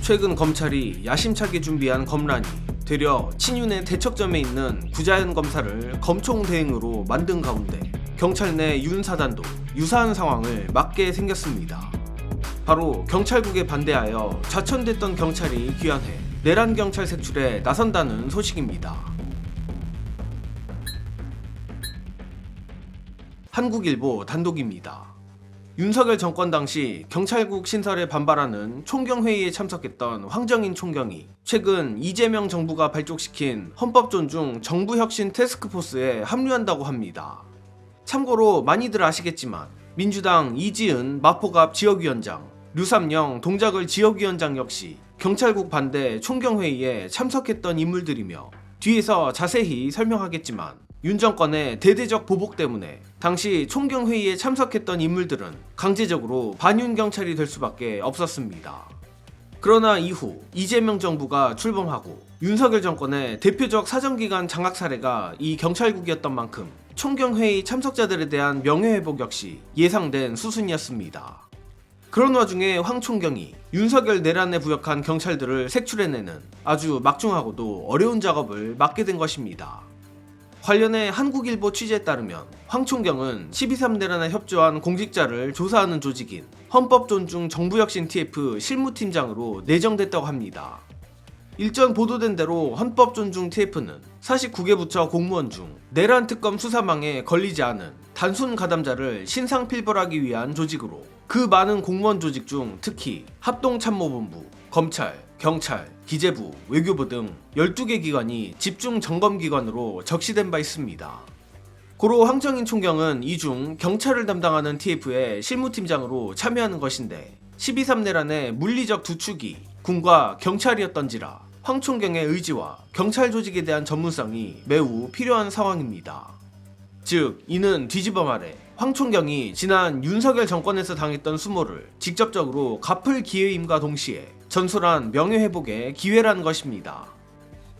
최근 검찰이 야심차게 준비한 검란이 되려 친윤의 대척점에 있는 구자현 검사를 검총 대행으로 만든 가운데 경찰 내 윤사단도 유사한 상황을 맞게 생겼습니다. 바로 경찰국에 반대하여 좌천됐던 경찰이 귀환해 내란 경찰 색출에 나선다는 소식입니다. 한국일보 단독입니다. 윤석열 정권 당시 경찰국 신설에 반발하는 총경회의에 참석했던 황정인 총경이 최근 이재명 정부가 발족시킨 헌법존중 정부혁신 태스크포스에 합류한다고 합니다. 참고로 많이들 아시겠지만 민주당 이지은 마포갑 지역위원장, 류삼영 동작을 지역위원장 역시 경찰국 반대 총경회의에 참석했던 인물들이며 뒤에서 자세히 설명하겠지만 윤 정권의 대대적 보복 때문에 당시 총경회의에 참석했던 인물들은 강제적으로 반윤 경찰이 될 수밖에 없었습니다. 그러나 이후 이재명 정부가 출범하고 윤석열 정권의 대표적 사정기관 장악 사례가 이 경찰국이었던 만큼 총경회의 참석자들에 대한 명예회복 역시 예상된 수순이었습니다. 그런 와중에 황 총경이 윤석열 내란에 부역한 경찰들을 색출해내는 아주 막중하고도 어려운 작업을 맡게 된 것입니다. 관련해 한국일보 취재에 따르면 황 총경은 12.3 내란에 협조한 공직자를 조사하는 조직인 헌법존중 정부혁신 TF 실무팀장으로 내정됐다고 합니다. 일전 보도된 대로 헌법존중 TF는 49개 부처 공무원 중 내란 특검 수사망에 걸리지 않은 단순 가담자를 신상필벌하기 위한 조직으로 그 많은 공무원 조직 중 특히 합동참모본부, 검찰, 경찰, 기재부, 외교부 등 12개 기관이 집중 점검기관으로 적시된 바 있습니다. 고로 황정인 총경은 이 중 경찰을 담당하는 TF의 실무팀장으로 참여하는 것인데 12.3 내란의 물리적 두 축이 군과 경찰이었던지라 황 총경의 의지와 경찰 조직에 대한 전문성이 매우 필요한 상황입니다. 즉 이는 뒤집어 말해 황 총경이 지난 윤석열 정권에서 당했던 수모를 직접적으로 갚을 기회임과 동시에 전술한 명예회복의 기회라는 것입니다.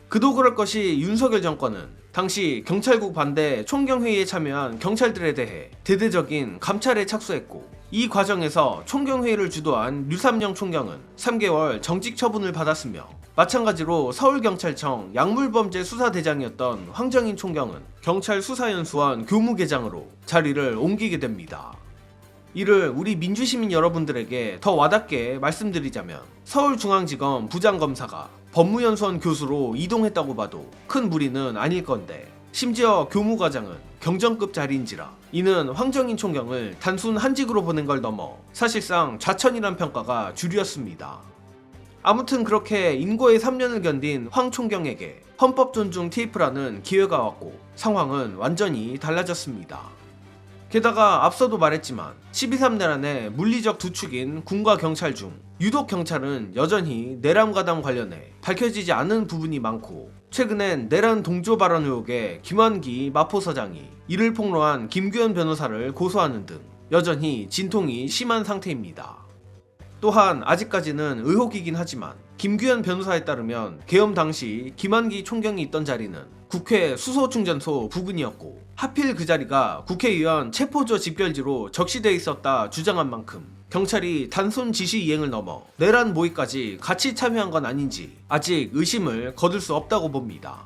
그도 그럴 것이 윤석열 정권은 당시 경찰국 반대 총경회의에 참여한 경찰들에 대해 대대적인 감찰에 착수했고 이 과정에서 총경회의를 주도한 류삼영 총경은 3개월 정직 처분을 받았으며 마찬가지로 서울경찰청 약물범죄수사대장이었던 황정인 총경은 경찰수사연수원 교무계장으로 자리를 옮기게 됩니다. 이를 우리 민주시민 여러분들에게 더 와닿게 말씀드리자면 서울중앙지검 부장검사가 법무연수원 교수로 이동했다고 봐도 큰 무리는 아닐 건데 심지어 교무과장은 경정급 자리인지라 이는 황정인 총경을 단순 한직으로 보낸 걸 넘어 사실상 좌천이란 평가가 주류였습니다. 아무튼 그렇게 인고의 3년을 견딘 황 총경에게 헌법존중 TF라는 기회가 왔고 상황은 완전히 달라졌습니다. 게다가 앞서도 말했지만 12.3 내란의 물리적 두 축인 군과 경찰 중 유독 경찰은 여전히 내란 가담 관련해 밝혀지지 않은 부분이 많고 최근엔 내란 동조 발언 의혹에 김환기 마포서장이 이를 폭로한 김규현 변호사를 고소하는 등 여전히 진통이 심한 상태입니다. 또한 아직까지는 의혹이긴 하지만 김규현 변호사에 따르면 계엄 당시 김환기 총경이 있던 자리는 국회 수소충전소 부근이었고 하필 그 자리가 국회의원 체포조 집결지로 적시돼 있었다 주장한 만큼 경찰이 단순 지시 이행을 넘어 내란 모의까지 같이 참여한 건 아닌지 아직 의심을 거둘 수 없다고 봅니다.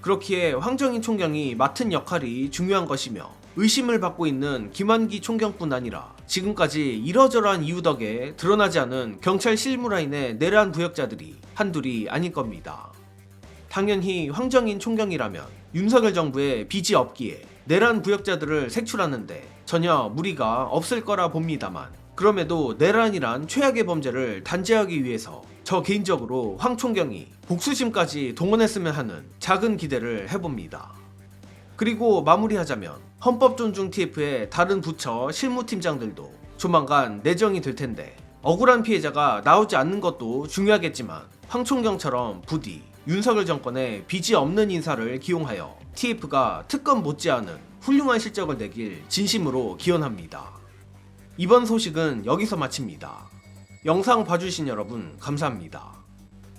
그렇기에 황정인 총경이 맡은 역할이 중요한 것이며 의심을 받고 있는 김환기 총경뿐 아니라 지금까지 이러저러한 이유 덕에 드러나지 않은 경찰 실무라인의 내란 부역자들이 한둘이 아닐 겁니다. 당연히 황정인 총경이라면 윤석열 정부의 빚이 없기에 내란 부역자들을 색출하는데 전혀 무리가 없을 거라 봅니다만 그럼에도 내란이란 최악의 범죄를 단죄하기 위해서 저 개인적으로 황 총경이 복수심까지 동원했으면 하는 작은 기대를 해봅니다. 그리고 마무리하자면 헌법존중 TF의 다른 부처 실무팀장들도 조만간 내정이 될 텐데 억울한 피해자가 나오지 않는 것도 중요하겠지만 황 총경처럼 부디 윤석열 정권의 빚이 없는 인사를 기용하여 TF가 특검 못지않은 훌륭한 실적을 내길 진심으로 기원합니다. 이번 소식은 여기서 마칩니다. 영상 봐주신 여러분 감사합니다.